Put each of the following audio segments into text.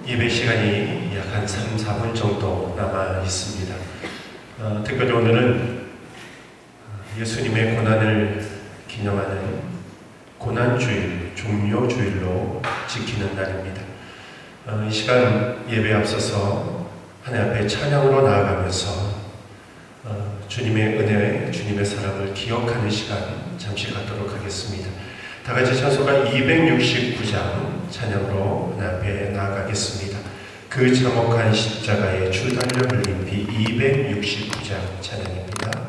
예배 시간이 약 한 3, 4분 정도 남아 있습니다. 특별히 오늘은 예수님의 고난을 기념하는 고난주일, 종료주일로 지키는 날입니다. 이 시간 예배에 앞서서 하나님 앞에 찬양으로 나아가면서 주님의 은혜, 주님의 사랑을 기억하는 시간 잠시 갖도록 하겠습니다. 다 같이 찬송가 269장 찬양으로 하나님 앞에 나아가겠습니다. 그 참혹한 십자가에 주 달려 흘린 피 269장 찬양입니다.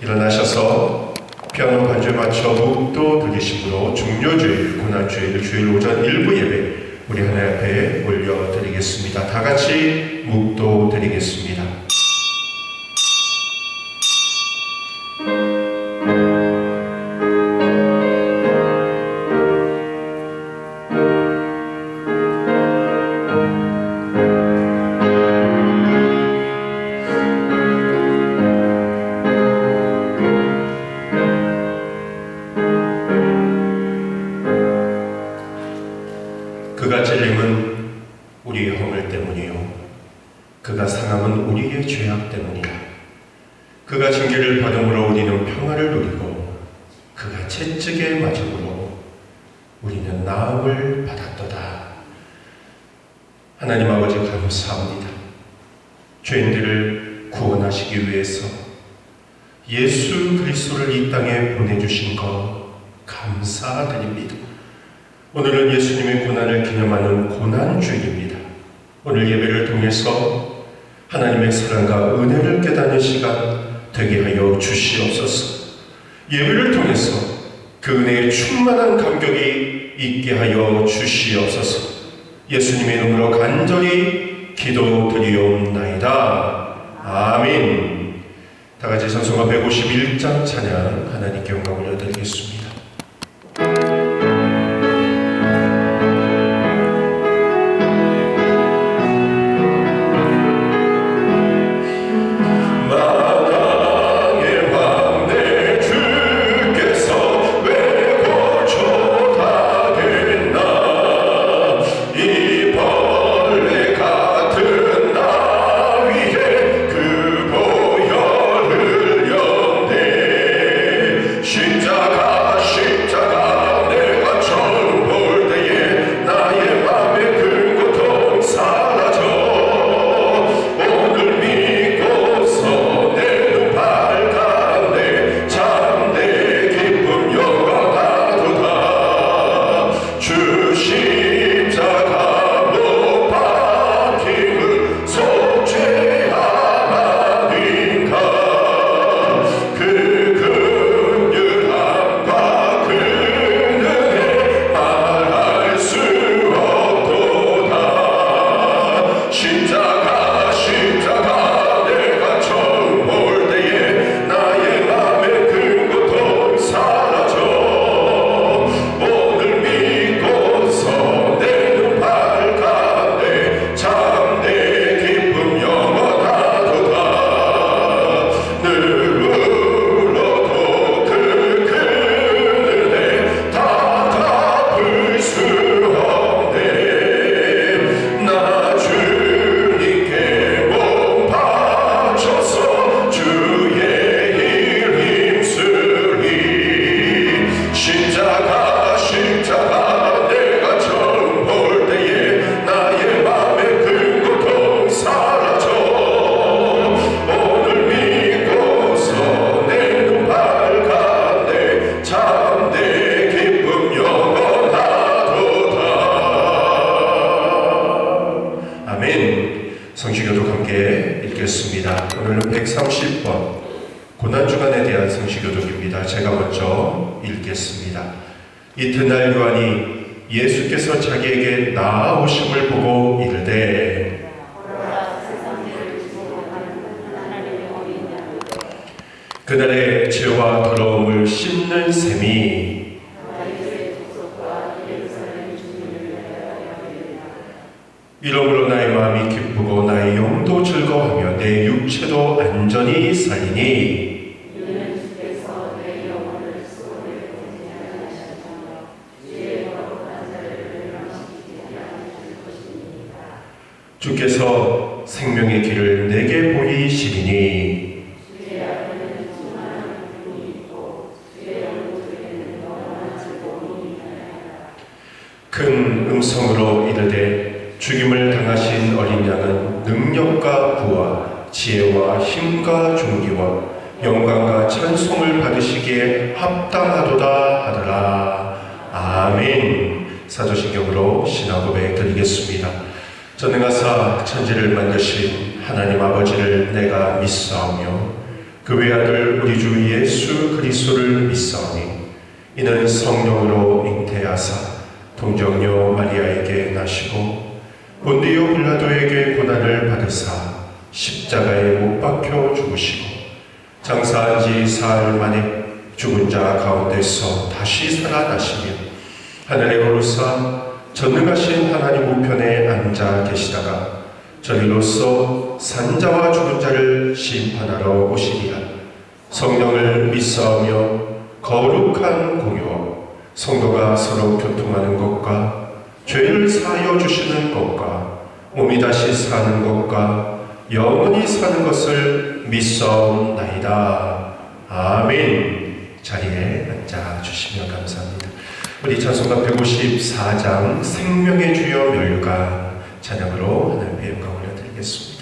일어나셔서 피아노 반주에 맞춰 묵도 들리심으로 종료주일, 고난주일, 주일 오전 일부 예배 우리 하나님 앞에 올려드리겠습니다. 다 같이 묵도 드리겠습니다. 그가 찔림은 우리의 허물 때문이요 그가 상함은 우리의 죄악 때문이라. 그가 징계를 받음으로 우리는 평화를 누리고 그가 채찍에 맞음으로 우리는 나음을 받았도다. 하나님 아버지 감사합니다. 죄인들을 구원하시기 위해서 예수 그리스도를 이 땅에 보내주신 것 감사드립니다. 오늘은 예수님의 고난을 기념하는 고난주일입니다. 오늘 예배를 통해서 하나님의 사랑과 은혜를 깨닫는 시간 되게 하여 주시옵소서. 예배를 통해서 그 은혜의 충만한 감격이 있게 하여 주시옵소서. 예수님의 이름으로 간절히 기도드리옵나이다. 아멘. 다같이 찬송가 151장 찬양 하나님께 영광 올려드리겠습니다. 성시교독 함께 읽겠습니다. 오늘은 130번 고난주간에 대한 성시교독입니다. 제가 먼저 읽겠습니다. 이튿날 요한이 예수께서 자기에게 나아오심을 보고 이르되 그날의 죄와 더러움을 씻는 셈이 이러므로 나의 마음이 기쁘고 나의 영도 즐거워하며 내 육체도 안전히 살리니 주께서 생명의 길을 내게 보이시리니 큰 음성으로 이르되 죽임을 당하신 어린 양은 능력과 부와 지혜와 힘과 존귀와 영광과 찬송을 받으시기에 합당하도다 하더라. 아멘. 사도신경으로 신앙 고백 드리겠습니다. 전능하사 천지를 만드신 하나님 아버지를 내가 믿사오며 그 외아들 우리 주 예수 그리스도를 믿사오니 이는 성령으로 잉태하사 동정녀 마리아에게 나시고 본디오 빌라도에게 고난을 받으사 십자가에 못 박혀 죽으시고 장사한 지 사흘 만에 죽은 자 가운데서 다시 살아나시며 하늘에 오르사 전능하신 하나님 우편에 앉아 계시다가 저희로서 산자와 죽은 자를 심판하러 오시리라. 성령을 믿사오며 거룩한 공유와 성도가 서로 교통하는 것과 죄를 사하여 주시는 것과 몸이 다시 사는 것과 영원히 사는 것을 믿사옵나이다. 아멘. 자리에 앉아주시면 감사합니다. 우리 찬송가 154장 생명의 주여 멸관 찬양으로 하나님의 영광 올려드리겠습니다.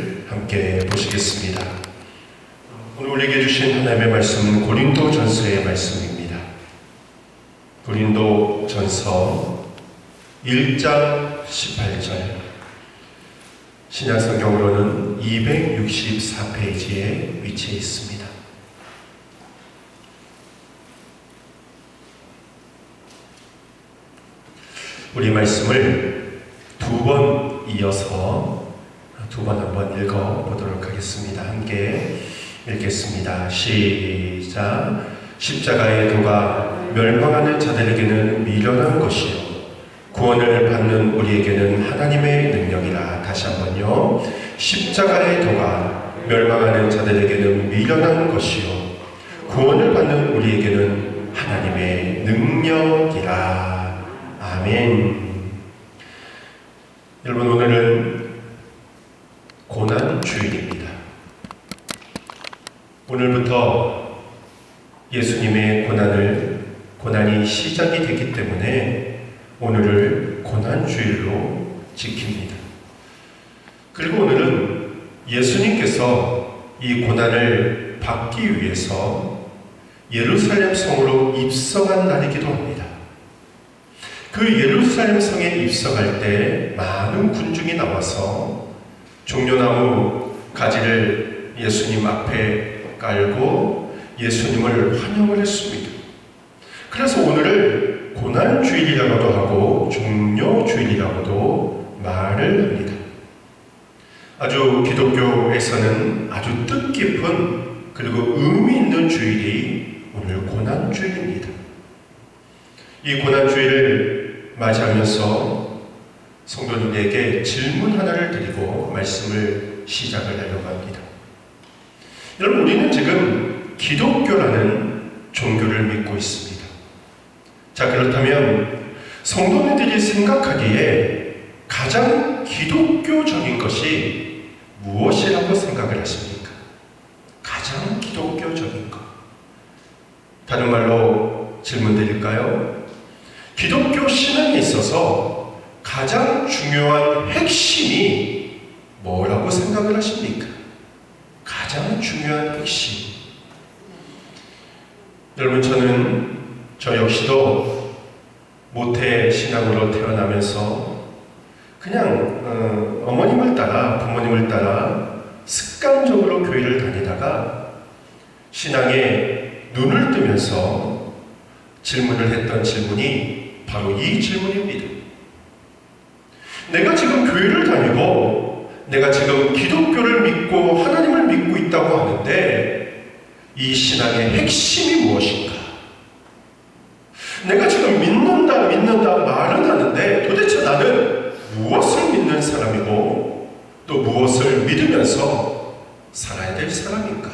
말씀을 함께 보시겠습니다. 오늘 우리에게 주신 하나님의 말씀은 고린도전서의 말씀입니다. 고린도전서 1장 18절, 신약성경으로는 264페이지에 위치해 있습니다. 우리 말씀을 두 번 이어서 한번 읽어보도록 하겠습니다. 함께 읽겠습니다. 시작. 십자가의 도가 멸망하는 자들에게는 미련한 것이요 구원을 받는 우리에게는 하나님의 능력이라. 다시 한번요. 십자가의 도가 멸망하는 자들에게는 미련한 것이요 구원을 받는 우리에게는 하나님의 능력이라. 아멘. 여러분, 오늘은 고난주일입니다. 오늘부터 예수님의 고난이 시작이 됐기 때문에 오늘을 고난주일로 지킵니다. 그리고 오늘은 예수님께서 이 고난을 받기 위해서 예루살렘 성으로 입성한 날이기도 합니다. 그 예루살렘 성에 입성할 때 많은 군중이 나와서 종려나무 가지를 예수님 앞에 깔고 예수님을 환영을 했습니다. 그래서 오늘을 고난주일이라고도 하고 종려주일이라고도 말을 합니다. 아주 기독교에서는 아주 뜻깊은 그리고 의미 있는 주일이 오늘 고난주일입니다. 이 고난주일을 맞이하면서 성도님에게 질문 하나를 드리고 말씀을 시작을 하려고 합니다. 여러분, 우리는 지금 기독교라는 종교를 믿고 있습니다. 자, 그렇다면 성도님들이 생각하기에 가장 기독교적인 것이 무엇이라고 생각을 하십니까? 가장 기독교적인 것. 다른 말로 질문 드릴까요? 기독교 신앙에 있어서 가장 중요한 핵심이 뭐라고 생각을 하십니까? 가장 중요한 핵심. 여러분, 저 역시도 모태 신앙으로 태어나면서 그냥 어머님을 따라, 부모님을 따라 습관적으로 교회를 다니다가 신앙에 눈을 뜨면서 질문을 했던 질문이 바로 이 질문입니다. 내가 지금 교회를 다니고 내가 지금 기독교를 믿고 하나님을 믿고 있다고 하는데 이 신앙의 핵심이 무엇인가? 내가 지금 믿는다 말은 하는데 도대체 나는 무엇을 믿는 사람이고 또 무엇을 믿으면서 살아야 될 사람인가?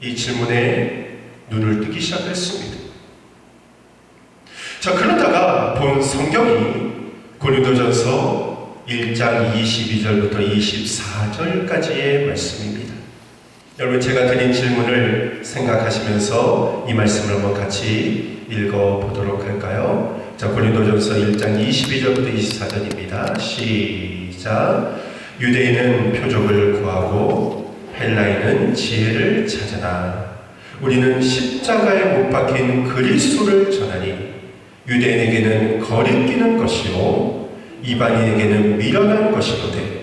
이 질문에 눈을 뜨기 시작했습니다. 자, 그러다가 본 성경이 고린도전서 1장 22절부터 24절까지의 말씀입니다. 여러분, 제가 드린 질문을 생각하시면서 이 말씀을 한번 같이 읽어보도록 할까요? 자, 고린도전서 1장 22절부터 24절입니다. 시작. 유대인은 표적을 구하고 헬라인은 지혜를 찾으나 우리는 십자가에 못 박힌 그리스도를 전하니 유대인에게는 거리끼는 것이요 이방인에게는 미련한 것이로되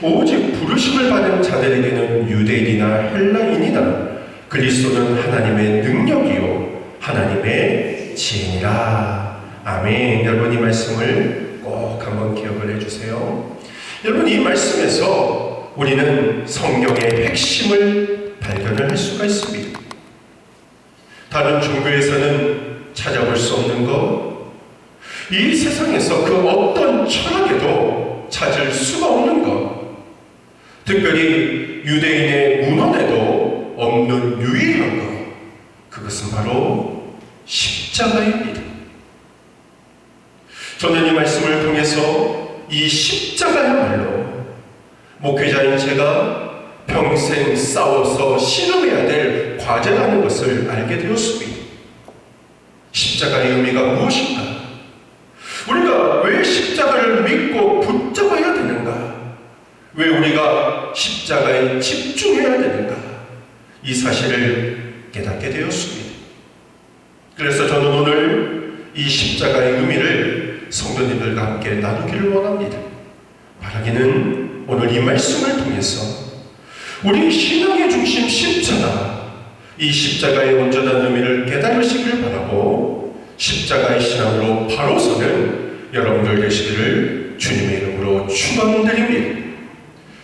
오직 부르심을 받은 자들에게는 유대인이나 헬라인이나 그리스도는 하나님의 능력이요 하나님의 지혜니라. 아멘. 여러분, 이 말씀을 꼭 한번 기억을 해주세요. 여러분, 이 말씀에서 우리는 성경의 핵심을 발견을 할 수가 있습니다. 다른 종교에서는 찾아볼 수 없는 것, 이 세상에서 그 어떤 철학에도 찾을 수가 없는 것, 특별히 유대인의 문헌에도 없는 유일한 것, 그것은 바로 십자가입니다. 저는 이 말씀을 통해서 이 십자가야말로 목회자인 제가 평생 싸워서 신음해야 될 과제라는 것을 알게 되었습니다. 십자가의 의미가 무엇인가? 우리가 왜 십자가를 믿고 붙잡아야 되는가? 왜 우리가 우리가 십자가에 집중해야 되는가, 이 사실을 깨닫게 되었습니다. 그래서 저는 오늘 이 십자가의 의미를 성도님들과 함께 나누기를 원합니다. 바라기는 오늘 이 말씀을 통해서 우리 신앙의 중심 십자가, 이 십자가의 온전한 의미를 깨달으시길 바라고 십자가의 신앙으로 바로 서는 여러분들 되시기를 주님의 이름으로 축원드립니다.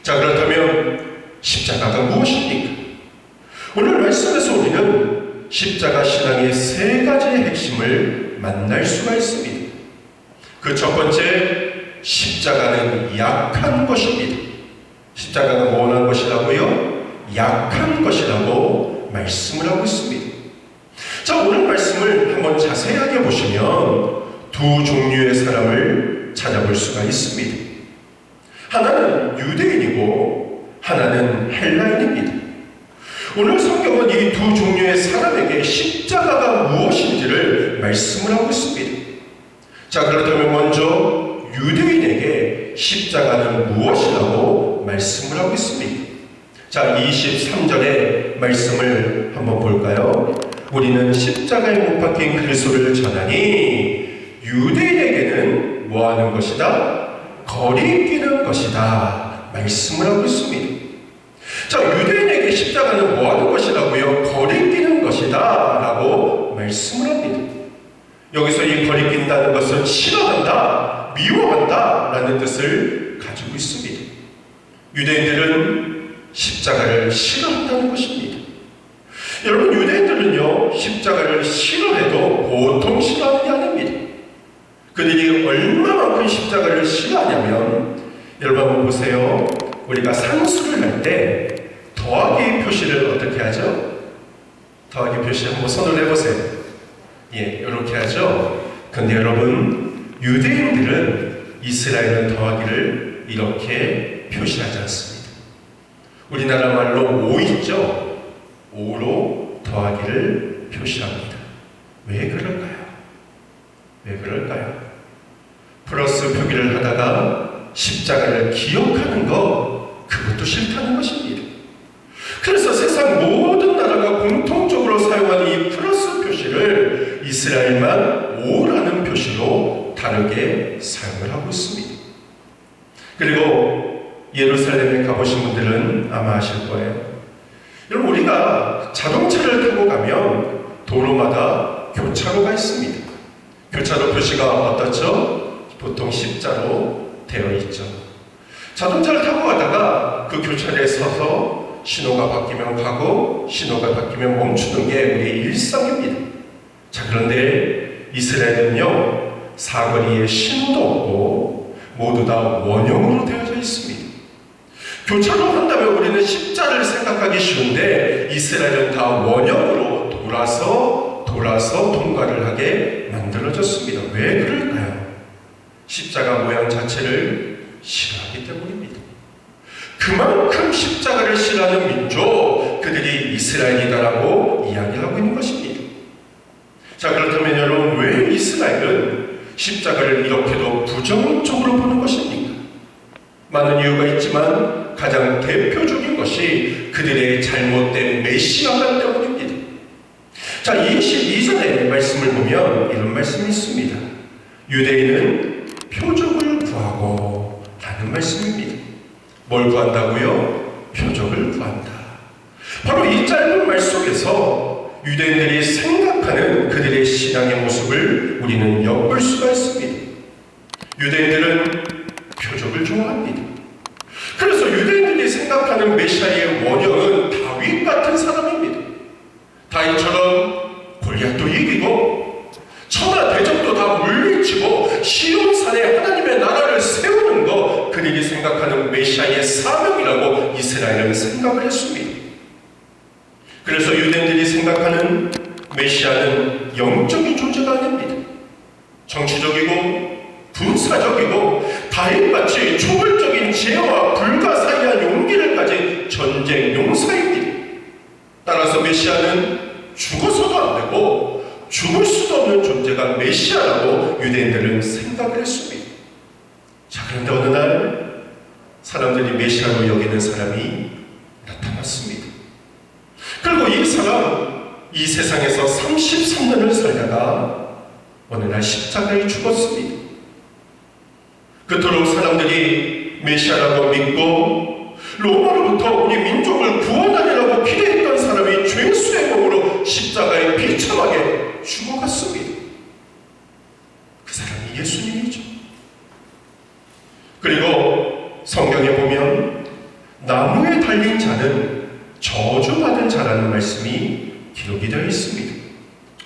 자, 그렇다면 십자가가 무엇입니까? 오늘 말씀에서 우리는 십자가 신앙의 세 가지의 핵심을 만날 수가 있습니다. 그 첫 번째, 십자가는 약한 것입니다. 십자가가 뭐한 것이라고요? 약한 것이라고 말씀을 하고 있습니다. 자, 오늘 말씀을 한번 자세하게 보시면 두 종류의 사람을 찾아볼 수가 있습니다. 하나는 유대인이고 하나는 헬라인입니다. 오늘 성경은 이 두 종류의 사람에게 십자가가 무엇인지를 말씀을 하고 있습니다. 자, 그렇다면 먼저 유대인에게 십자가는 무엇이라고 말씀을 하고 있습니다. 자, 23절의 말씀을 한번 볼까요? 우리는 십자가에 못 박힌 그리스도를 전하니 유대인에게는 뭐하는 것이다? 거리끼는 것이다. 말씀을 하고 있습니다. 자, 유대인에게 십자가는 뭐하는 것이라고요? 거리끼는 것이다 라고 말씀을 합니다. 여기서 이 거리낀다는 것은 싫어한다, 미워한다 라는 뜻을 가지고 있습니다. 유대인들은 십자가를 싫어한다는 것입니다. 여러분, 유대인들은요, 십자가를 싫어해도 보통 싫어하는 게 아닙니다. 그들이 얼마만큼 십자가를 싫어하냐면, 여러분 한번 보세요. 우리가 상수를 할 때 더하기 표시를 어떻게 하죠? 더하기 표시 한번 손을 해보세요. 예, 이렇게 하죠. 근데 여러분, 유대인들은 이스라엘은 더하기를 이렇게 표시하지 않습니다. 우리나라 말로 5 있죠? 5로 더하기를 표시합니다. 왜 그럴까요? 왜 그럴까요? 플러스 표기를 하다가 십자가를 기억하는 거, 그것도 싫다는 것입니다. 그래서 세상 모든 나라가 공통적으로 사용하는 이 플러스 표시를 이스라엘만 5라는 표시로 다르게 사용을 하고 있습니다. 그리고 예루살렘에 가보신 분들은 아마 아실 거예요. 여러분, 우리가 자동차를 타고 가면 도로마다 교차로가 있습니다. 교차로 표시가 어떻죠? 보통 십자로 되어 있죠. 자동차를 타고 가다가 그 교차로에 서서 신호가 바뀌면 가고 신호가 바뀌면 멈추는 게 우리의 일상입니다. 자, 그런데 이스라엘은요, 사거리에 신호도 없고 모두 다 원형으로 되어져 있습니다. 교차로 한다면 우리는 십자를 생각하기 쉬운데 이스라엘은 다 원형으로 돌아서 통과를 하게 만들어졌습니다. 왜 그럴까요? 십자가 모양 자체를 싫어하기 때문입니다. 그만큼 십자가를 싫어하는 민족, 그들이 이스라엘이다라고 이야기하고 있는 것입니다. 자, 그렇다면 여러분, 왜 이스라엘은 십자가를 이렇게도 부정적으로 보는 것입니까? 많은 이유가 있지만 가장 대표적인 것이 그들의 잘못된 메시아관 때문입니다. 자, 22절의 말씀을 보면 이런 말씀이 있습니다. 유대인은 표적을 구하고 라는 말씀입니다. 뭘 구한다고요? 표적을 구한다. 바로 이 짧은 말 속에서 유대인들이 생각하는 그들의 신앙의 모습을 우리는 엿볼 수가 있습니다. 유대인들은 표적을 좋아합니다. 그래서 유대인들이 생각하는 메시아의 원형은 다윗 같은 사람입니다. 다윗처럼 골리앗도 이기고 천하 대적도 다 물리치고 시온산에 하나님의 나라를 세우는 것, 그들이 생각하는 메시아의 사명이라고 이스라엘은 생각을 했습니다. 그래서 유대인들이 생각하는 메시아는 영적인 존재가 아닙니다. 정치적이고 군사적이고 다윗같이 초월적인 지혜와 불가사의한 용기를 가진 전쟁 용사입니다. 따라서 메시아는 죽어서도 안 되고 죽을 수도 없는 존재가 메시아라고 유대인들은 생각을 했습니다. 자, 그런데 어느 날 사람들이 메시아로 여기는 사람이 사람 이 세상에서 33년을 살다가 어느 날 십자가에 죽었습니다. 그토록 사람들이 메시아라고 믿고 로마로부터 우리 민족을 구원하리라고 기대했던 사람이 죄수의 몸으로 십자가에 비참하게 죽어갔습니다. 그 사람이 예수님이죠. 그리고 성경에 보면 나무에 달린 자는 저주받은 자라는 말씀이 기록이 되어 있습니다.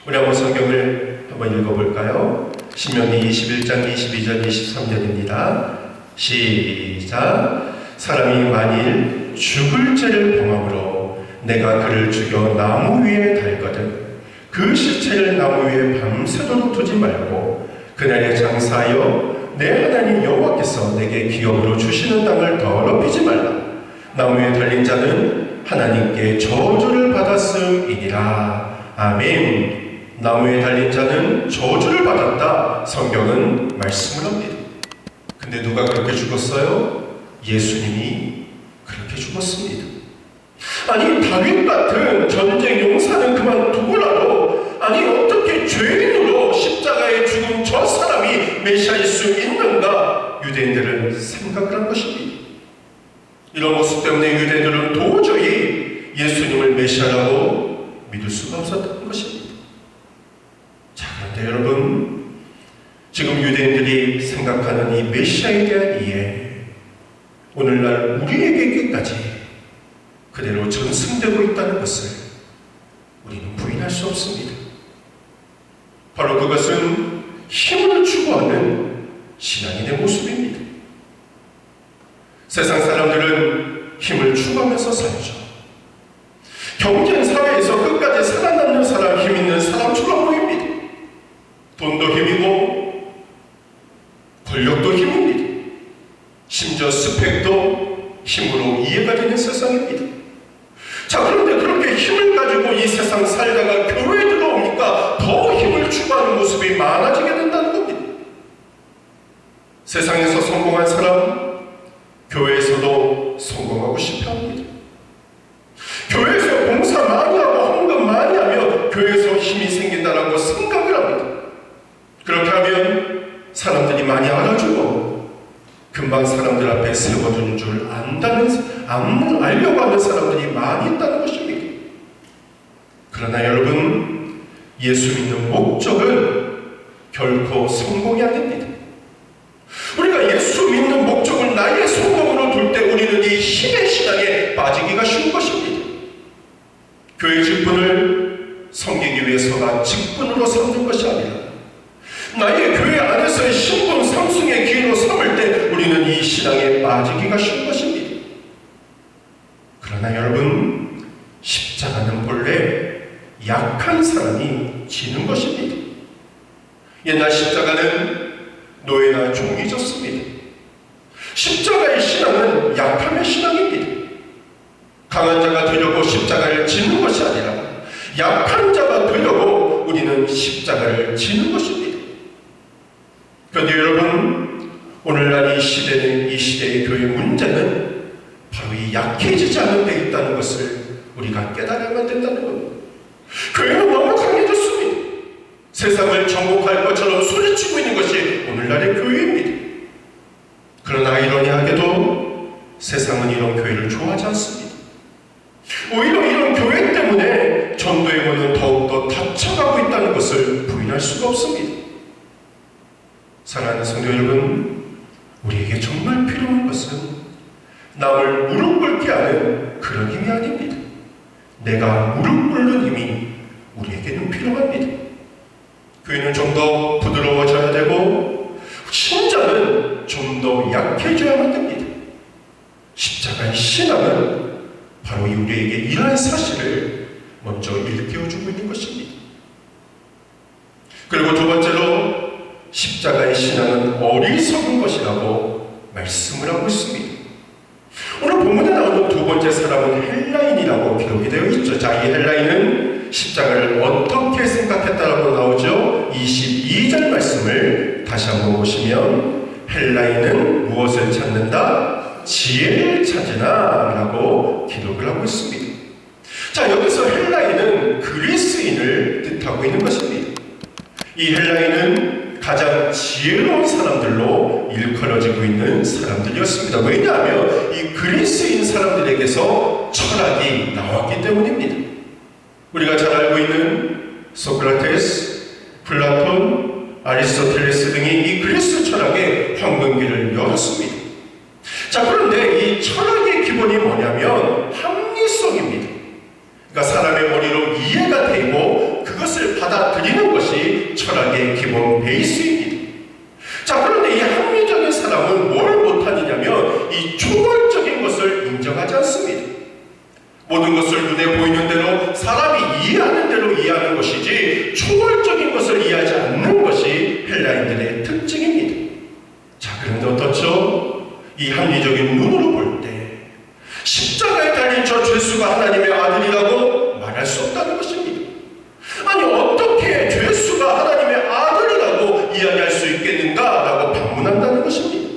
우리 한번 성경을 한번 읽어볼까요? 신명기 21장 22절 23절입니다. 시작. 사람이 만일 죽을 죄를 범함으로 내가 그를 죽여 나무 위에 달거든 그 시체를 나무 위에 밤새도록 두지 말고 그날에 장사하여 내 하나님 여호와께서 내게 기업으로 주시는 땅을 더럽히지 말라. 나무 위에 달린 자는 하나님께 저주를 받았음이니라. 아멘. 나무 위에 달린 자는 저주를 받았다. 성경은 말씀을 합니다. 근데 누가 그렇게 죽었어요? 예수님이 그렇게 죽었습니다. 아니 다윗 같은 전쟁 용사는 그만두고라도 아니 어떻게 죄인으로 십자가에 죽은 저 사람이 메시아일 수 있는가 유대인들은 생각을 한 것입니다. 이런 모습 때문에 유대인들은 도저히 예수님을 메시아라고 믿을 수가 없었던 것입니다. 자, 그런데 여러분 지금 유대인들이 생각하는 이 메시아에 대한 이해 오늘날 우리에게까지 그대로 전승되고 있다는 것을 우리는 부인할 수 없습니다. 바로 그것은 힘을 추구하는 신앙인의 모습입니다. 세상 사람들은 힘을 추구하면서 살죠. 경쟁 사회에서 끝까지 살아남는 사람, 힘 있는 사람처럼 보입니다. 돈도 힘이고 권력도 힘입니다. 심지어 스펙도 힘으로 이해가 되는 세상입니다. 자, 그런데 그렇게 힘을 가지고 이 세상 살다가 교회에 들어오니까 더 힘을 추구하는 모습이 많아지게 된다는 겁니다. 세상에서 성공한 사람, 교회에서도 성공하고 싶어 합니다. 교회에서 봉사 많이 하고 헌금 많이 하면 교회에서 힘이 생긴다라고 생각을 합니다. 그렇게 하면 사람들이 많이 알아주고 금방 사람들 앞에 세워주는 줄 알려고 하는 사람들이 많이 있다는 것입니다. 그러나 여러분, 예수 믿는 목적은 결코 성공이 아닙니다. 우리가 예수 믿는 목적을 나의 성공으로 둘 때 우리는 이 힘의 신앙에 빠지기가 쉬운 것입니다. 교회 직분을 섬기기 위해서가 직분으로 삼는 것이 아니라 나의 교회 안에서의 신분 상승의 기회로 삼을 때 우리는 이 신앙에 빠지기가 쉬운 것입니다. 그러나 여러분, 십자가는 본래 약한 사람이 지는 것입니다. 옛날 십자가는 노예나 종이 졌습니다. 십자가의 신앙은 약함의 신앙입니다. 강한 자가 되려고 십자가를 지는 것이 아니라 약한 자가 되려고 우리는 십자가를 지는 것입니다. 그런데 여러분, 오늘날 이 시대의 교회 문제는 바로 이 약해지지 않은 데 있다는 것을 우리가 깨달아야만 된다는 겁니다. 교회는 너무 강해졌습니다. 세상을 정복할 것처럼 소리치고 있는 것이 오늘날의 교회입니다. 그러나 아이러니하게도 세상은 이런 교회를 좋아하지 않습니다. 오히려 이런 교회 때문에 전도의 문은 더욱더 닫혀가고 있다는 것을 부인할 수가 없습니다. 사랑하는 성도 여러분, 우리에게 정말 필요한 것은 남을 무릎 꿇게 하는 그런 힘이 아닙니다. 내가 무릎 꿇는 힘이 우리에게는 필요합니다. 교회는 좀 더 부드러워져야 되고 신자는 좀 더 약해져야만 됩니다. 십자가의 신앙은 바로 우리에게 이러한 사실을 먼저 일깨워주고 있는 것입니다. 그리고 두 번째로 십자가의 신앙은 어리석은 것이라고 말씀을 하고 있습니다. 오늘 본문에 나오는 두 번째 사람은 헬라인이라고 기록이 되어 있죠. 자, 이 헬라인은 십자가를 어떻게 생각했다라고 나오죠? 22절 말씀을 다시 한번 보시면 헬라인은 무엇을 찾는다? 지혜를 찾으나 라고 기록을 하고 있습니다. 자, 여기서 헬라인은 그리스인을 뜻하고 있는 것입니다. 이 헬라인은 가장 지혜로운 사람들로 일컬어지고 있는 사람들이었습니다. 왜냐하면 이 그리스인 사람들에게서 철학이 나왔기 때문입니다. 우리가 잘 알고 있는 소크라테스, 플라톤, 아리스토텔레스 등이 이 그리스 철학의 황금기를 열었습니다. 자, 그런데 이 철학의 기본이 뭐냐면 합리성입니다. 그러니까 사람의 머리로 이해가 되고 그것을 받아들이는 것이 철학의 기본 베이스입니다. 자, 그런데 이 합리적인 사람은 뭘 못하느냐면 이 초월적인 것을 인정하지 않습니다. 모든 것을 눈에 보이는 대로 사람이 이해하는 대로 이해하는 것이지 초월적인 것을 이해하지 않는 것이 헬라인들의 특징입니다. 자, 그런데 어떻죠? 이 합리적인 눈으로 볼 때 십자가에 달린 저 죄수가 하나님의 아들이라고 말할 수 없다는 것입니다. 아니, 어떻게 죄수가 하나님의 아들이라고 이야기할 수 있겠는가라고 반문한다는 것입니다.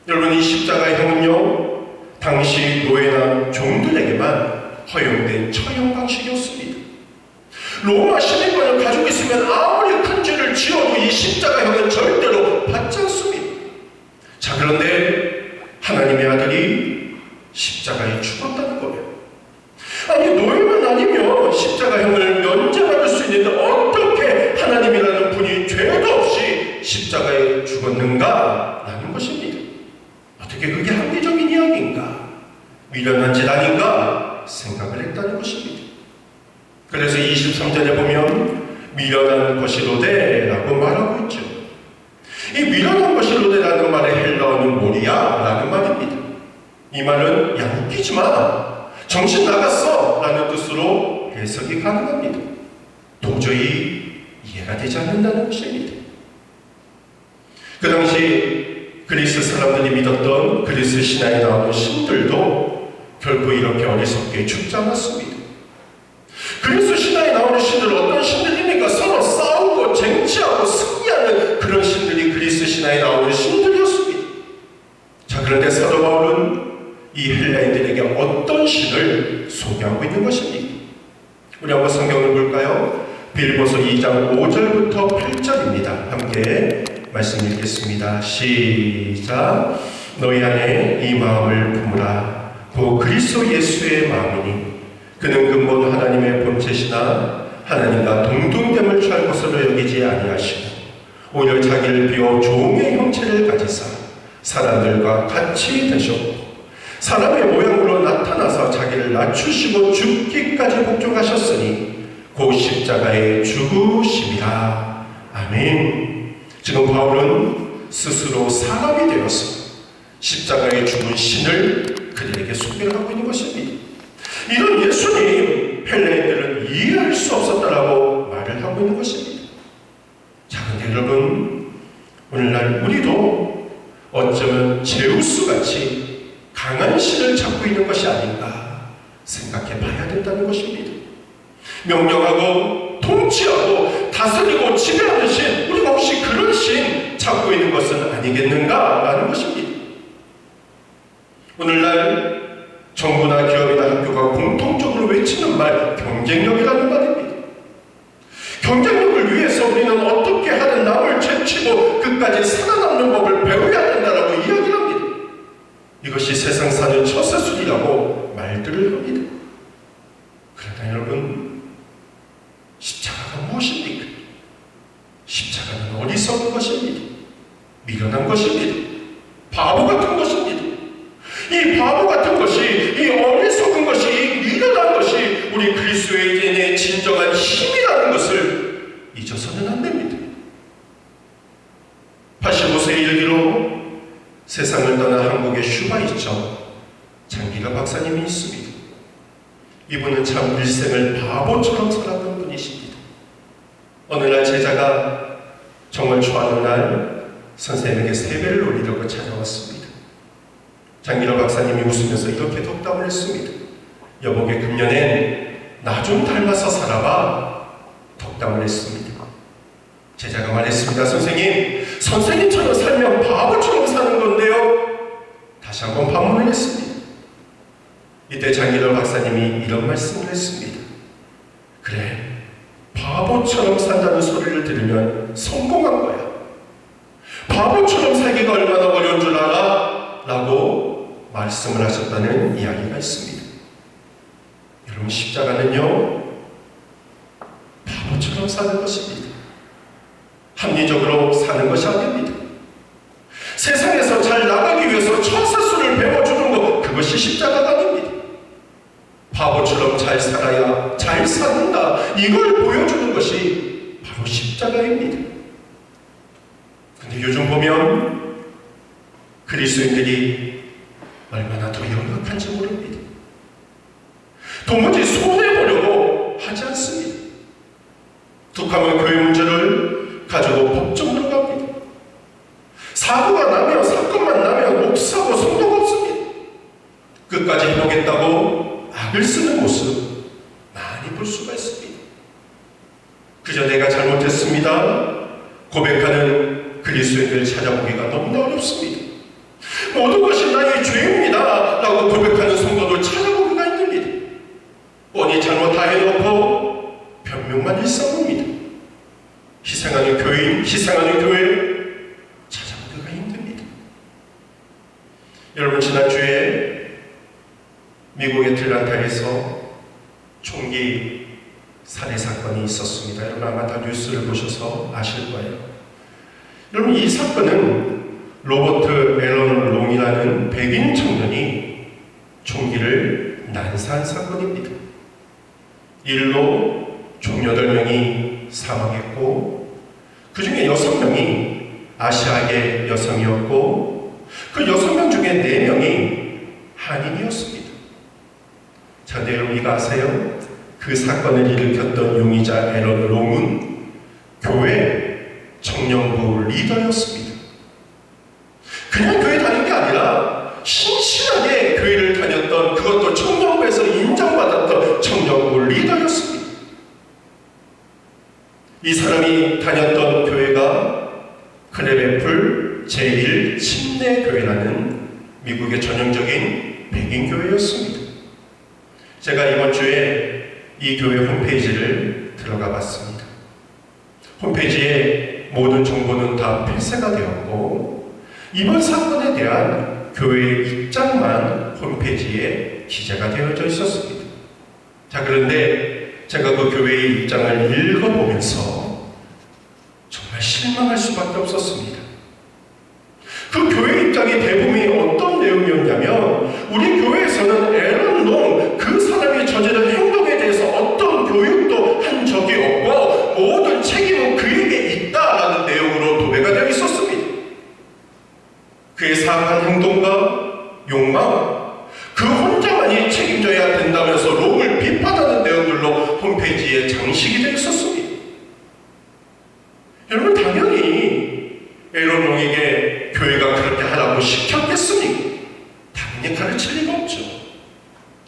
여러분, 이 십자가형은요, 당시 노예나 종들에게만 허용된 처형 방식이었습니다. 로마 시민권을 가지고 있으면 아무리 큰 죄를 지어도 이 십자가형은 절대로 받지 않습니다. 자, 그런데 하나님의 아들이 십자가에 죽었다는 거예요. 아니, 노예만 아니면 십자가형을 면제받을 수 있는데 어떻게 하나님이라는 분이 죄도 없이 십자가에 죽었는가? 라는 것입니다. 어떻게 그게 합리적인 이야기인가? 미련한 짓 아닌가? 생각을 했다는 것입니다. 그래서 23절에 보면 미련한 것이로되 라고 말하고 있죠. 이 미련한 것이로되라는 말의 헬라어는 모리야 라는 말입니다. 이 말은 야, 웃기지 마, 정신 나갔어 라는 뜻으로 해석이 가능합니다. 도저히 이해가 되지 않는다는 것입니다. 그 당시 그리스 사람들이 믿었던 그리스 신화에 나오는 신들도 결코 이렇게 어리석게 죽지 않았습니다. 그리스 신화에 나오는 신들은 어떤 신들입니까? 서로 싸우고 쟁취하고 승리하는 그런 신들이 그리스 신화에 나오는 신들이었습니다. 자, 그런데 사도 바울은 이 헬라인들에게 어떤 신을 소개하고 있는 것입니까? 우리 한번 성경을 볼까요? 빌보서 2장 5절부터 8절입니다. 함께 말씀 읽겠습니다. 시작. 너희 안에 이 마음을 품으라. 곧 그리스도 예수의 마음이니 그는 근본 하나님의 본체시나 하나님과 동등됨을 취할 것으로 여기지 아니하시고 오히려 자기를 비워 종의 형체를 가지사 사람들과 같이 되셨고 사람의 모양으로 나타나서 자기를 낮추시고 죽기까지 복종하셨으니 곧 십자가에 죽으심이라. 아멘. 지금 바울은 스스로 사람이 되어서 십자가에 죽은 신을 그들에게 소개를 하고 있는 것입니다. 이런 예수님 헬라인들은 이해할 수 없었다라고 말을 하고 있는 것입니다. 자, 근데 여러분, 오늘날 우리도 어쩌면 제우스같이 강한 신을 잡고 있는 것이 아닌가 생각해 봐야 된다는 것입니다. 명령하고 통치하고 다스리고 지배하는 신, 우리가 혹시 그런 신 잡고 있는 것은 아니겠는가라는 것입니다. 오늘날 정부나 기업이나 학교가 공통적으로 외치는 말, 경쟁력이라는 말입니다. 경쟁력을 위해서 우리는 어떻게 하든 남을 제치고 끝까지 살아남는 법을 배워야 된다라고 이야기를 합니다. 이것이 세상 사는 처세술이라고 말들을 합니다. 그러나 여러분, 십자가가 무엇입니까? 십자가는 어리석은 것입니다. 미련한 것입니다. 바보 같은 것입니다. 이 바보 같은 것이, 이 어리석은 것이, 이 미련한 것이 우리 그리스도인의 진정한 힘이라는 것을 잊어서는 안 됩니다. 85세 일기로 세상을 떠난 한국의 슈바이처 장기가 박사님이 있습니다. 이분은 참 일생을 바보처럼 살았던 분이십니다. 어느 날 제자가 정말 좋아하는 날 선생님에게 세배를 올리려고 찾아왔습니다. 장기로 박사님이 웃으면서 이렇게 덕담을 했습니다. 여보게 금년엔 나 좀 닮아서 살아봐. 덕담을 했습니다. 제자가 말했습니다. 선생님, 선생님처럼 살면 바보처럼 사는 건데요. 다시 한번 반문을 했습니다. 이때 장기덕 박사님이 이런 말씀을 했습니다. 그래, 바보처럼 산다는 소리를 들으면 성공한 거야. 바보처럼 살기가 얼마나 어려운 줄 알아? 라고 말씀을 하셨다는 이야기가 있습니다. 여러분, 십자가는요, 바보처럼 사는 것입니다. 합리적으로 사는 것이 아닙니다. 세상에서 잘 나가기 위해서 천사수를 배워주는 것, 그것이 십자가가 아닙니다. 바보처럼 잘 살아야 잘 산다, 이걸 보여주는 것이 바로 십자가입니다. 근데 요즘 보면 그리스도인들이 얼마나 더 연약한지 모릅니다. 도무지 손해보려고 하지 않습니다. 툭하면 교회 문제를 가지고 법정으로 갑니다. 사고가 나면, 사건만 나면 옥사고 성도가 없습니다. 끝까지 해보겠다고 악을 쓰는 모습 많이 볼 수가 있습니다. 그저 내가 잘못했습니다 고백하는 그리스도인들을 찾아보기가 너무나 어렵습니다. 모든 것이 나의 죄입니다 라고 고백하는 성도들 찾아보기가 힘듭니다. 뻔히 잘못 다 해놓고 변명만 일삼습니다. 희생하는 교인, 희생하는 교회 찾아보기가 힘듭니다. 여러분, 지난주에 미국의 애틀랜타에서 총기 살해 사건이 있었습니다. 여러분 아마 다 뉴스를 보셔서 아실 거예요. 여러분, 이 사건은 로버트 앨런 롱이라는 백인 청년이 총기를 난사한 사건입니다. 일로 총 8명이 사망했고, 그 중에 6명이 아시아계 여성이었고, 그 6명 중에 4명이 한인이었습니다. 자, 근데 여러분 이거 아세요? 그 사건을 일으켰던 용의자 앨런 롱은 교회 청년부 리더였습니다. 그냥 교회 다닌 게 아니라 신실하게 교회를 다녔던, 그것도 청년부에서 인정받았던 청년부 리더였습니다. 이 사람이 다녔던 교회가 클레베풀 제1침례교회라는 미국의 전형적인 백인 교회였습니다. 제가 이번 주에 이 교회 홈페이지를 들어가 봤습니다. 홈페이지에 모든 정보는 다 폐쇄가 되었고, 이번 사건에 대한 교회의 입장만 홈페이지에 기재가 되어져 있었습니다. 자, 그런데 제가 그 교회의 입장을 읽어보면서 정말 실망할 수밖에 없었습니다. 그 교회 입장의 대부분이 어떤 내용이었냐면, 우리 교회에서는 앨런 롱, 그 사람이 저지른 행동에 대해서 어떤 교육도 한 적이 없고 모든 책임은 그에게 있다라는 내용으로 도배가 되어 있었습니다. 그의 사악한 행동과 욕망, 그 혼자만이 책임져야 된다면서 롱을 비판하는 내용들로 홈페이지에 장식이 되어 있었습니다. 여러분, 당연히 앨런 롱에게 교회가 그렇게 하라고 시켰겠습니까? 당연히 가르칠 리가 없죠.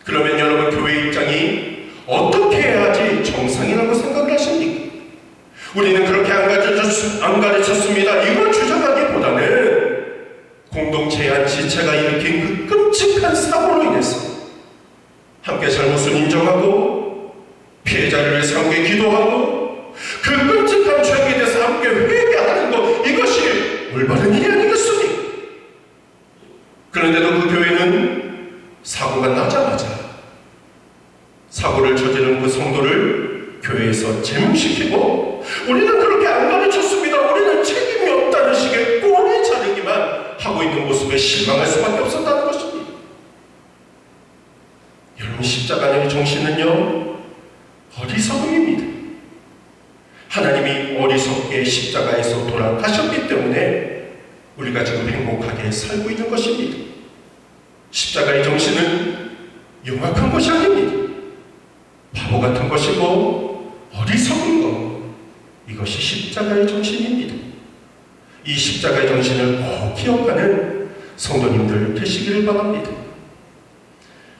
그러면 여러분, 교회 입장이 어떻게 해야지 정상이라고 생각을 하십니까? 우리는 그렇게 안 가르쳤습니다, 이걸 주장하기보다는 공동체의 한 지체가 일으킨 그 끔찍한 사고로 인해서 함께 잘못을 인정하고 피해자를 위해서 함께 기도하고 그 끔찍한 죄에 대해서 함께 회개하는 것, 이것이 올바른 일이 아니겠습니까? 그런데도 그 교회는 사고가 나자마자 사고를 저지른 그 성도를 교회에서 제명시키고, 우리는 그렇게 안 가르쳤습니다, 우리는 책임이 없다는 식의 꼬리 자르기만 하고 있는 모습에 실망할 수밖에 없었다는 것입니다. 여러분, 십자가의 정신은요, 어리석음입니다. 하나님이 어리석게 십자가에서 돌아가셨기 때문에 우리가 지금 행복하게 살고 있는 것입니다. 십자가의 정신은 영악한 것이 아닙니다. 바보 같은 것이고 어리석은 것, 이것이 십자가의 정신입니다. 이 십자가의 정신을 꼭 기억하는 성도님들 되시기를 바랍니다.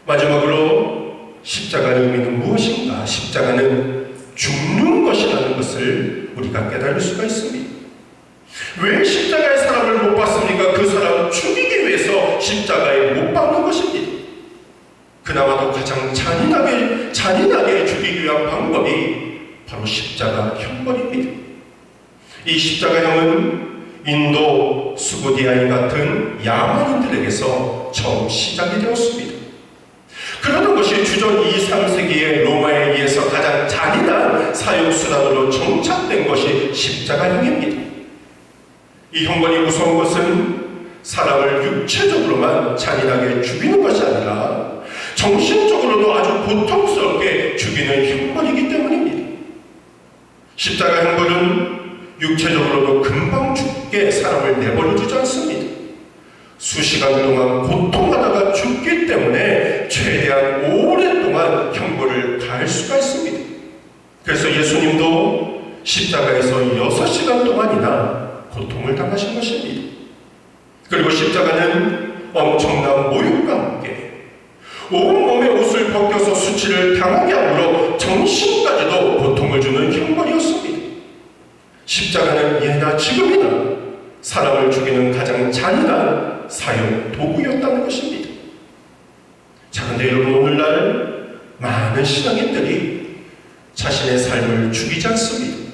마지막으로 십자가의 의미는 무엇인가? 십자가는 죽는 것이라는 것을 우리가 깨달을 수가 있습니다. 왜 십자가의 사람을 못 봤습니까? 못 봤습니까? 그 사람 죽이기 위해서 십자가에 못 박는 것입니다. 그 그나마도 가장 잔인하게 죽이기 위한 방법이 바로 십자가 형벌입니다. 이 십자가형은 인도 수고디아인 같은 야만인들에게서 처음 시작이 되었습니다. 그러던 것이 주전 2, 3세기의 로마에 의해서 가장 잔인한 사형수단으로 정착된 것이 십자가형입니다. 이 형벌이 무서운 것은 사람을 육체적으로만 잔인하게 죽이는 것이 아니라 정신적으로도 아주 고통스럽게 죽이는 형벌이기 때문입니다. 십자가 형벌은 육체적으로도 금방 죽게 사람을 내버려 두지 않습니다. 수시간 동안 고통하다가 죽기 때문에 최대한 오랫동안 형벌을 가할 수가 있습니다. 그래서 예수님도 십자가에서 6시간 동안이나 고통을 당하신 것입니다. 그리고 십자가는 엄청난 모욕과 함께 온몸의 옷을 벗겨서 수치를 당하게 함으로 정신까지도 고통을 주는 형벌이었습니다. 십자가는 예나 지금이나 사람을 죽이는 가장 잔인한 사형 도구였다는 것입니다. 자, 그런데 여러분, 오늘날 많은 신앙인들이 자신의 삶을 죽이지 않습니다.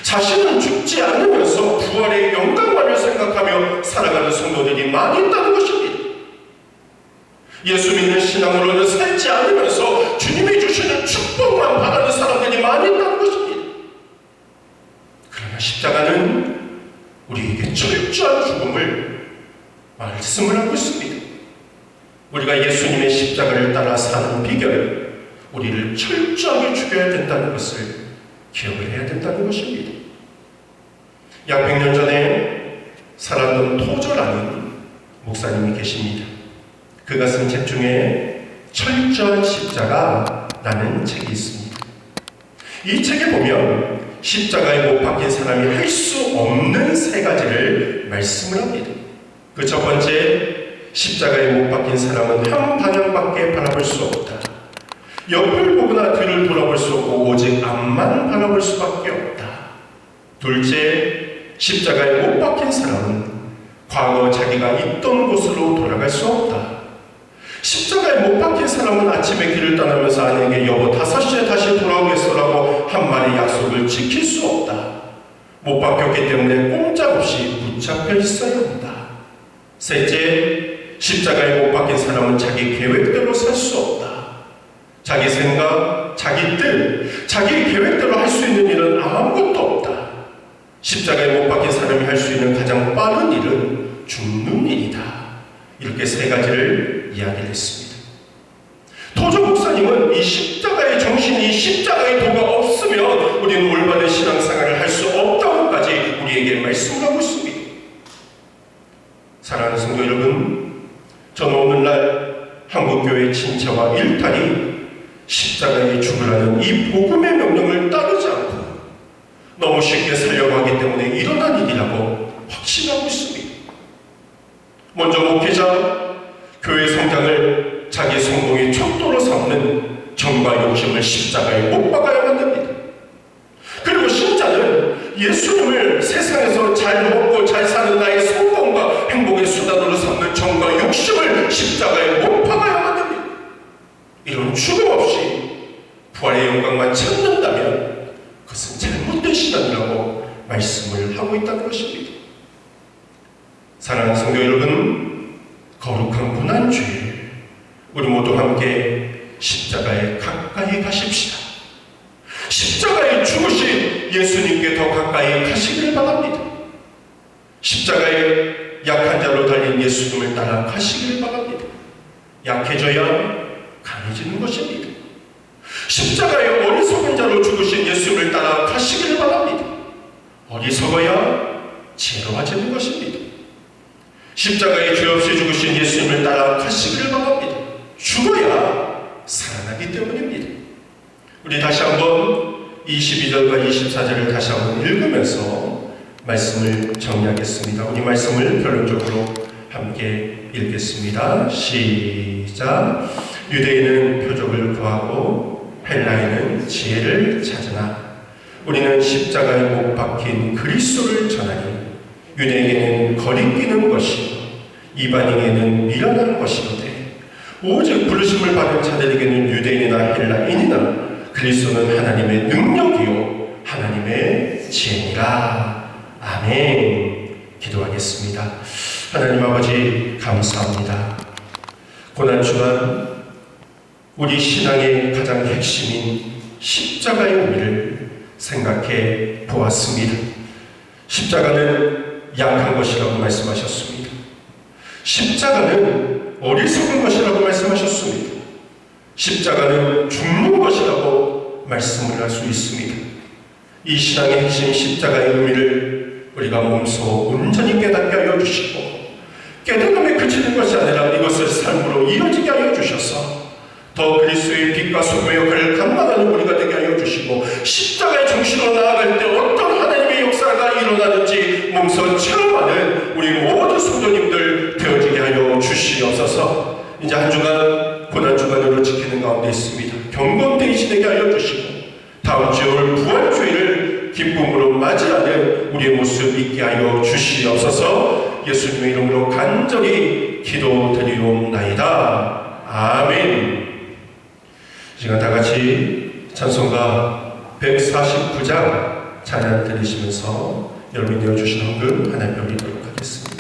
자신은 죽지 않으면서 부활의 영광만을 생각하며 살아가는 성도들이 많이 있다는 것입니다. 예수 믿는 신앙으로는 살지 않으면서 주님이 주시는 축복만 받는 사람들이 많이 있다는 것입니다. 그러나 십자가는 우리에게 철저한 죽음을 말씀을 하고 있습니다. 우리가 예수님의 십자가를 따라 사는 비결은 우리를 철저하게 죽여야 된다는 것을 기억을 해야 된다는 것입니다. 약 100년 전에 살았던 토저라는 목사님이 계십니다. 그가 쓴 책 중에 철저한 십자가라는 책이 있습니다. 이 책에 보면 십자가에 못 박힌 사람이 할 수 없는 3가지를 말씀을 합니다. 그 첫 번째, 십자가에 못 박힌 사람은 한 방향밖에 바라볼 수 없다. 옆을 보거나 뒤를 돌아볼 수 없고 오직 앞만 바라볼 수밖에 없다. 둘째, 십자가에 못 박힌 사람은 과거 자기가 있던 곳으로 돌아갈 수 없다. 십자가에 못 박힌 사람은 아침에 길을 떠나면서 아내에게 여보 5시에 다시 돌아오겠소라고 한 말의 약속을 지킬 수 없다. 못 박혔기 때문에 꼼짝없이 붙잡혀 있어야 한다. 셋째, 십자가에 못 박힌 사람은 자기 계획대로 살 수 없다. 자기 생각, 자기 뜻, 자기 계획대로 할 수 있는 일은 아무것도 없다. 십자가에 못 박힌 사람이 할 수 있는 가장 빠른 일은 죽는 일이다. 이렇게 3가지를 이야기를 했습니다. 토저 목사님은 이 십자가의 정신이, 십자가의 도가 없으면 우리는 올바른 신앙생활을 할 수 없다고까지 우리에게 말씀을 하고 있습니다. 사랑하는 성도 여러분, 저는 오늘날 한국교회 친체와 일탈이 십자가에 죽으라는 이 복음의 명령을 따르지 않고 너무 쉽게 살려고 하기 때문에 일어난 일이라고 확신하고 있습니다. 먼저 목회자, 교회 성장을 자기 성공의 척도로 삼는 정과 욕심을 십자가에 못 박아야만 됩니다. 그리고 신자는 예수님을 세상에서 잘 먹고 잘 사는 나의 성공과 행복의 수단으로 삼는 정과 욕심을 십자가에 못 박아야만 됩니다. 이런 죽음 없이 부활의 영광만 찾는다면 그것은 잘못된 신앙이라고 말씀을 하고 있다는 것입니다. 사랑하는 성도 여러분, 거룩한 고난주일 우리 모두 함께 십자가에 가까이 가십시다. 십자가에 죽으신 예수님께 더 가까이 가시길 바랍니다. 십자가에 약한 자로 달린 예수님을 따라 가시길 바랍니다. 약해져야 강해지는 것입니다. 십자가에 어리석은 자로 죽으신 예수님을 따라 가시길 바랍니다. 어리석어야 지혜로워지는 것입니다. 십자가에 죄 없이 죽으신 예수님을 따라 가시기를 바랍니다. 죽어야 살아나기 때문입니다. 우리 다시 한번 22절과 24절을 다시 한번 읽으면서 말씀을 정리하겠습니다. 우리 말씀을 결론적으로 함께 읽겠습니다. 시작. 유대인은 표적을 구하고 헬라인은 지혜를 찾으나 우리는 십자가에 못 박힌 그리스도를 전하니 유대인에게는 거리끼는 것이요 이방인에게는 미련한 것이로되 오직 부르심을 받은 자들에게는 유대인이나 헬라인이나 그리스도는 하나님의 능력이요 하나님의 지혜니라. 아멘. 기도하겠습니다. 하나님 아버지 감사합니다. 고난주간 우리 신앙의 가장 핵심인 십자가의 의미를 생각해 보았습니다. 십자가는 약한 것이라고 말씀하셨습니다. 십자가는 어리석은 것이라고 말씀하셨습니다. 십자가는 죽는 것이라고 말씀을 할 수 있습니다. 이 신앙의 핵심 십자가의 의미를 우리가 몸소 온전히 깨닫게 하여 주시고 깨달음에 그치는 것이 아니라 이것을 삶으로 이어지게 하여 주셔서 더 그리스도의 빛과 소금의 역할을 감당하는 우리가 되게 하여 주시고 십자가의 정신으로 나아갈 때 어떤 하나님의 역사가 일어나는지 몸소 체험하는 우리 모든 성도님들 되어지게 하여 주시옵소서. 이제 한 주간 고난주간으로 지키는 가운데 있습니다. 경건되이 지내게 하여 주시고 다음 주 올 부활주일을 기쁨으로 맞이하는 우리의 모습 있게 하여 주시옵소서. 예수님의 이름으로 간절히 기도드리옵나이다. 아멘. 이 시간 다같이 찬송가 149장 찬양 드리시면서 여러분이 내어주신 헌금 하나님 드리도록 하겠습니다.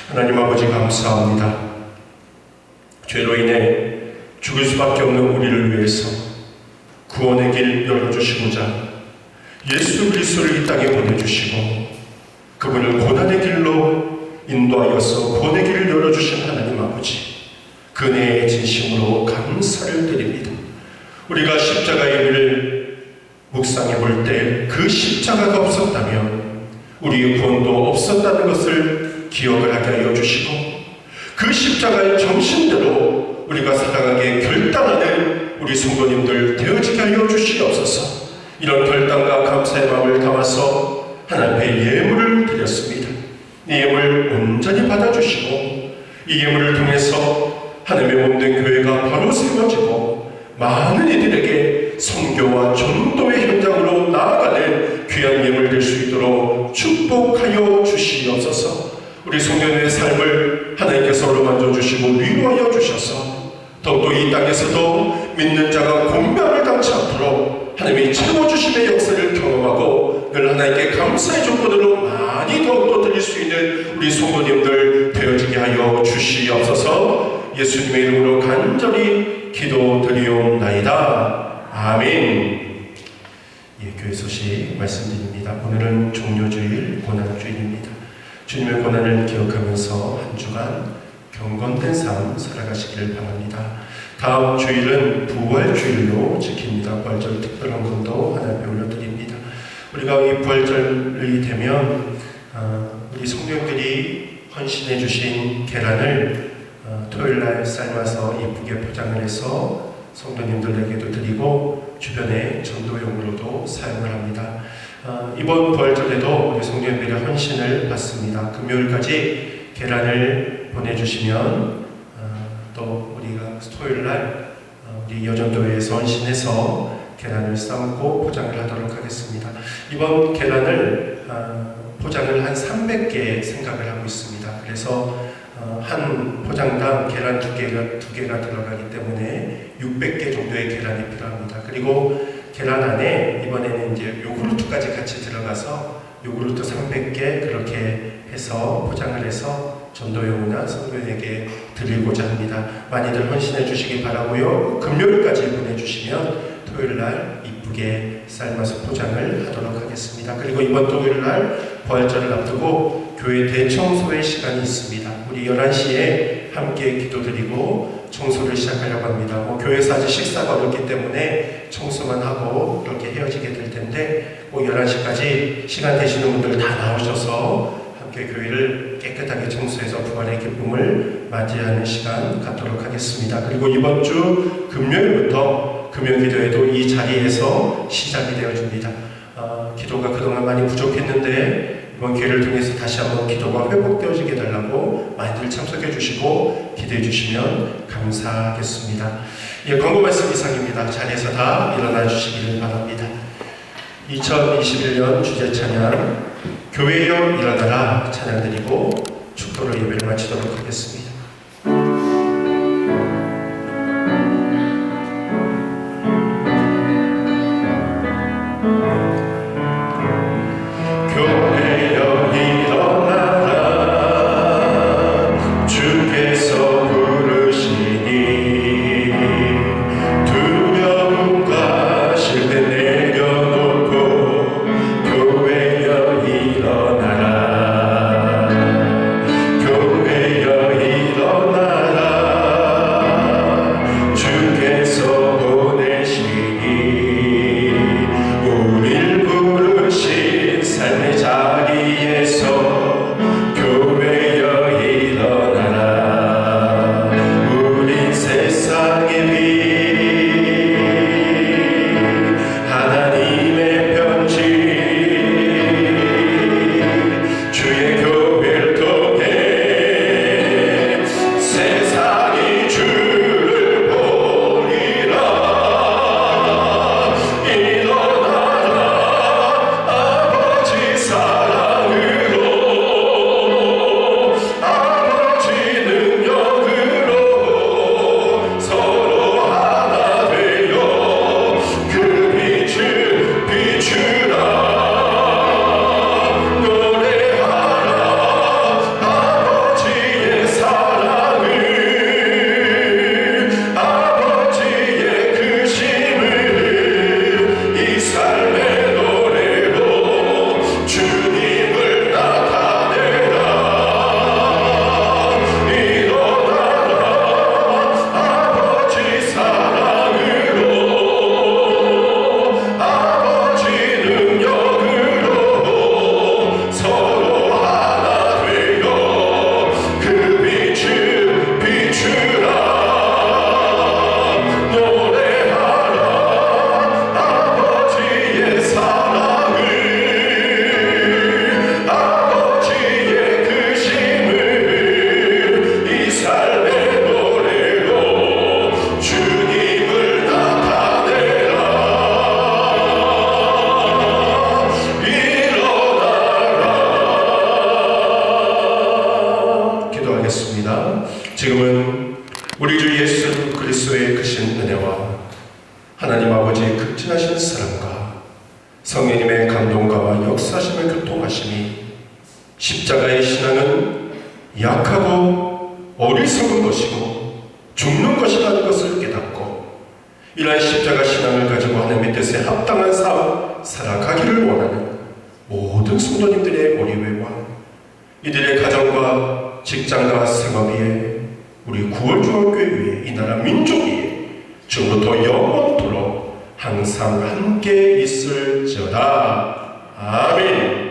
하나님 아버지 감사합니다. 죄로 인해 죽을 수밖에 없는 우리를 위해서 구원의 길 열어주시고자 예수 그리스도를 이 땅에 보내주시고 그분을 고난의 길로 인도하여서 구원의 길을 열어주신 하나님 아버지, 그 은혜의 진심으로 감사를 드립니다. 우리가 십자가의 의미를 묵상해 볼 때 그 십자가가 없었다면 우리의 구원도 없었다는 것을 기억을 하게 하여 주시고 그 십자가의 정신대로 우리가 살아가게 결단하는 우리 성도님들 되어지게 하여 주시옵소서. 이런 결단과 감사의 마음을 담아서 하나님 앞에 예물을 드렸습니다. 이 예물 온전히 받아주시고 이 예물을 통해서 하나님의 몸된 교회가 바로 세워지고 많은 이들에게 선교와 전도의 현장으로 나아가는 귀한 예물 될 수 있도록 축복하여 주시옵소서. 우리 성도님의 삶을 하나님께서 어루만져 주시고 위로하여 주셔서 더욱더 이 땅에서도 믿는 자가 공명을 당치 않도록 하나님이 채워주심의 역사를 경험하고 늘 하나님께 감사의 조건으로 많이 더욱더 드릴 수 있는 우리 성도님들 되어지게 하여 주시옵소서. 예수님의 이름으로 간절히 기도드리옵나이다. 아멘. 교회 소식 말씀드립니다. 오늘은 종료주일, 고난주일입니다. 주님의 고난을 기억하면서 한 주간 경건된 삶 살아가시기를 바랍니다. 다음 주일은 부활주일로 지킵니다. 부활절 특별한 건도 하나 올려드립니다. 우리가 이 부활절이 되면 우리 성도님들이 헌신해 주신 계란을 토요일날 삶아서 예쁘게 포장을 해서 성도님들에게도 드리고 주변에 전도용으로도 사용을 합니다. 이번 부활절에도 우리 성도님들의 헌신을 받습니다. 금요일까지 계란을 보내주시면 또 우리가 토요일날 우리 여전도회에서 헌신해서 계란을 삶고 포장을 하도록 하겠습니다. 이번 계란을 포장을 한 300개 생각을 하고 있습니다. 그래서 한 포장당 계란 두 개가 들어가기 때문에 600개 정도의 계란이 필요합니다. 그리고 계란 안에 이번에는 이제 요구르트까지 같이 들어가서 요구르트 300개 그렇게 해서 포장을 해서 전도용이나 성도에게 드리고자 합니다. 많이들 헌신해 주시기 바라고요. 금요일까지 보내주시면 토요일날 이쁘게 삶아서 포장을 하도록 하겠습니다. 그리고 이번 토요일날 부활절을 앞두고 교회 대청소의 시간이 있습니다. 우리 11시에 함께 기도드리고 청소를 시작하려고 합니다. 교회에서 아직 식사가 어렵기 때문에 청소만 하고 그렇게 헤어지게 될 텐데 11시까지 시간 되시는 분들 다 나오셔서 함께 교회를 깨끗하게 청소해서 부활의 기쁨을 맞이하는 시간 갖도록 하겠습니다. 그리고 이번 주 금요일부터 금요기도회도 이 자리에서 시작이 되어집니다. 기도가 그동안 많이 부족했는데 이번 기회를 통해서 다시 한번 기도가 회복되어지게 달라고 많이들 참석해 주시고 기도해 주시면 감사하겠습니다. 광고 말씀 이상입니다. 자리에서 다 일어나 주시기를 바랍니다. 2021년 주제 찬양 교회여 일어나라 찬양드리고 축도로 예배를 마치도록 하겠습니다. 일어나라 교회여 일어나라 지금은 우리 주 예수 그리스도의 크신 은혜와 하나님 아버지의 극진하신 사랑과 성령님의 감동과 역사심을 교통하심이 십자가의 신앙은 약하고 어리석은 것이고 죽는 것이라는 것을 깨닫고 이러한 십자가 신앙을 가지고 하나님의 뜻에 합당한 삶 살아가기를 원하는 모든 성도님들의 우리 외와 이들의 가정과 직장과 생업 위에 우리 구월중앙교회 위에 이 나라 민족 위에 지금부터 영원토록 항상 함께 있을지어다. 아멘.